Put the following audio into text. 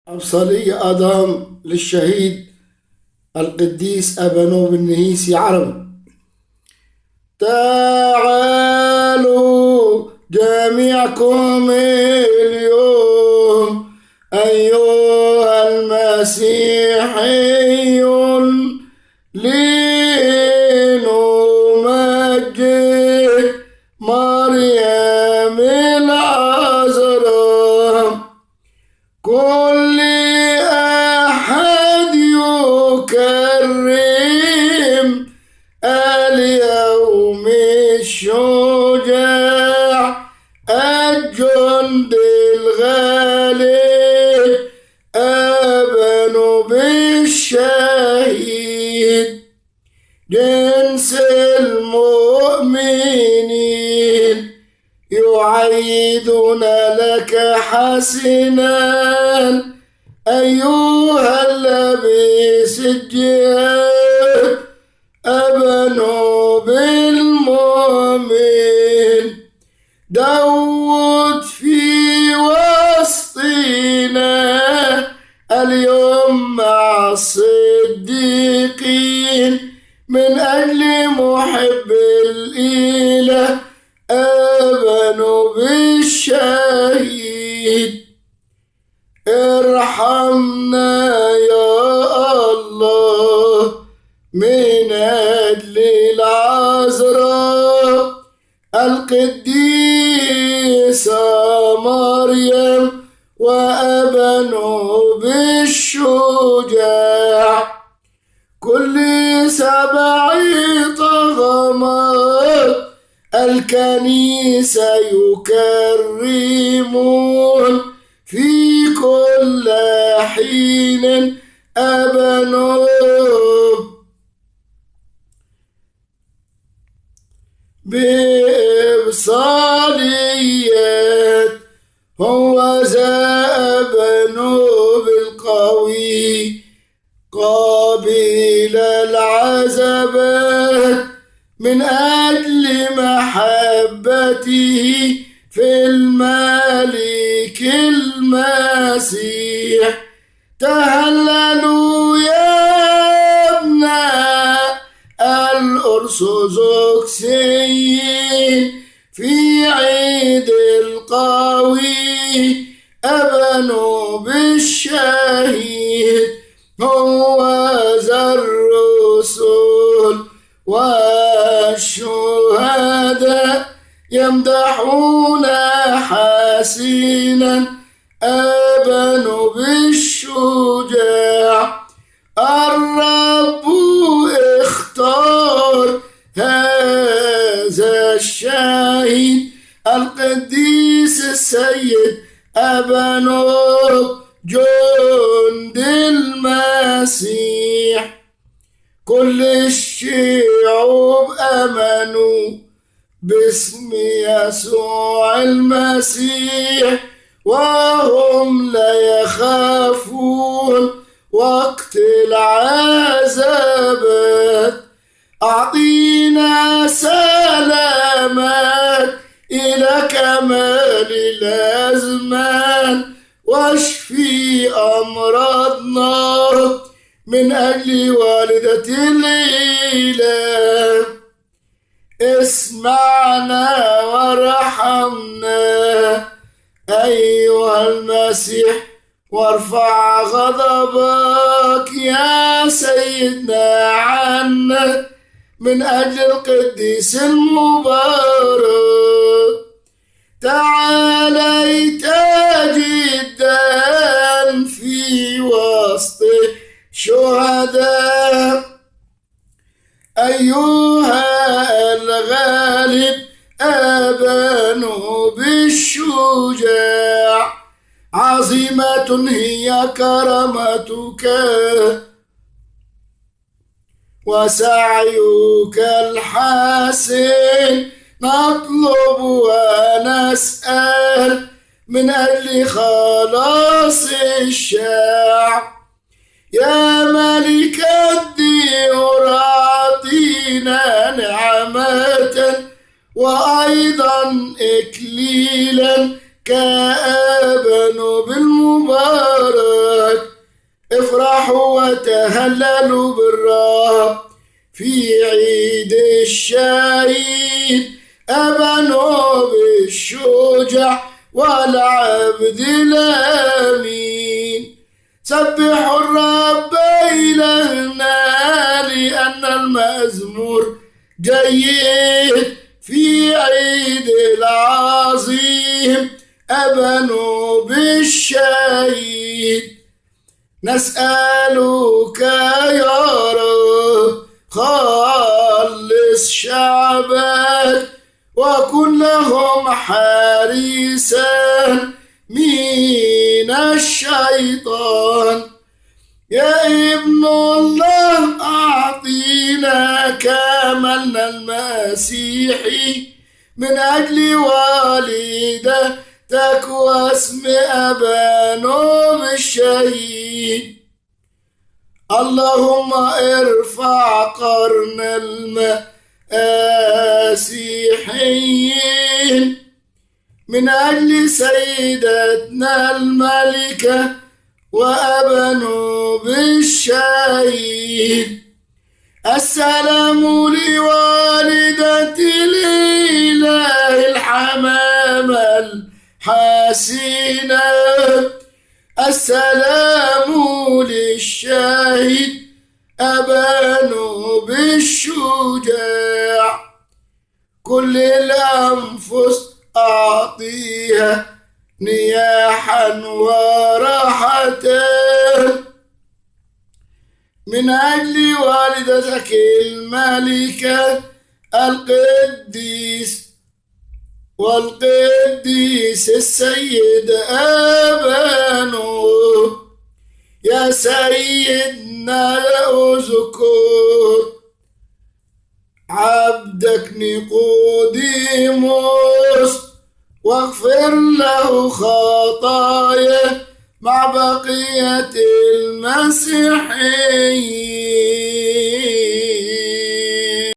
أبصالية آدم للشهيد القديس أبانوب النهيسي عربي. تعالوا جميعكم اليوم أيها المسيحيون لنمجد مريم العذراء. كل أحد يكرم اليوم الشجاع الجند الغالي أبانوب الشهيد جنس المؤمنين يعيدنا لك حسنا أيها اللبيس الجهاد أبانوب المؤمن. داود في وسطنا اليوم مع الصديقين من أجل محب الإله أبانوب الشهيد. ارحمنا يا الله من أجل العذراء القديسة مريم وأبانوب الشجاع. كل 7 طغمات الكنيسة يكرمون في كل حين أبانوب بإبصاليات. هو ذا أبانوب القوي قابل العذابات من أجل محبته في الملك المسيح. تهللوا يا ابناء الأرثوذكسيين في عيد القوي أبانوب الشهيد. هو ذا الرسل والشهداء يمدحون حسنا أبانوب الشجاع. الرب اختار هذا الشهيد القديس السيد أبانوب جند المسيح. كل الشعوب آمنوا باسم يسوع المسيح وهم لا يخافون وقت العذابات. أعطينا سلامات إلى كمال الأزمان واشفي أمراضنا من أجل والدة الإله. اسمعنا وارحمنا أيها المسيح وارفع غضبك يا سيدنا عنا من أجل القديس المبارك. تعاليت جدا في وسط شهداء أيها الغالب أبانوب الشجاع. عظيمة هي كرامتك وسعيك الحسن. نطلب ونسأل من أجل خلاص الشعب. يا ملك الديور أعطينا نعمة وأيضا إكليلا كأبانوب المبارك. هللوا بالرب في عيد الشهيد أبنوا بالشجاع والعبد الأمين سبحوا الرب إلهنا لأن المزمور جيد في عيد العظيم أبنوا بالشهيد نسألك يا رب خلص شعبك وكن لهم حارسا من الشيطان يا ابن الله أعطينا كمالنا المسيحي من أجل والدتك واسم أبانهم الشهيد اللهم ارفع قرن المسيحيين من أجل سيدتنا الملكة وأبنوا بالشهيد السلام لوالدة الإله الحمامة الحسينة السلام للشهيد أبانوا بالشجاع كل الأنفس أعطيها نياحا وراحة من أجل والدتك الملكة والقديس السيد أبانو يا سيدنا أذكر عبدك نيقوديموس واغفر له خطاياه مع بقية المسيحيين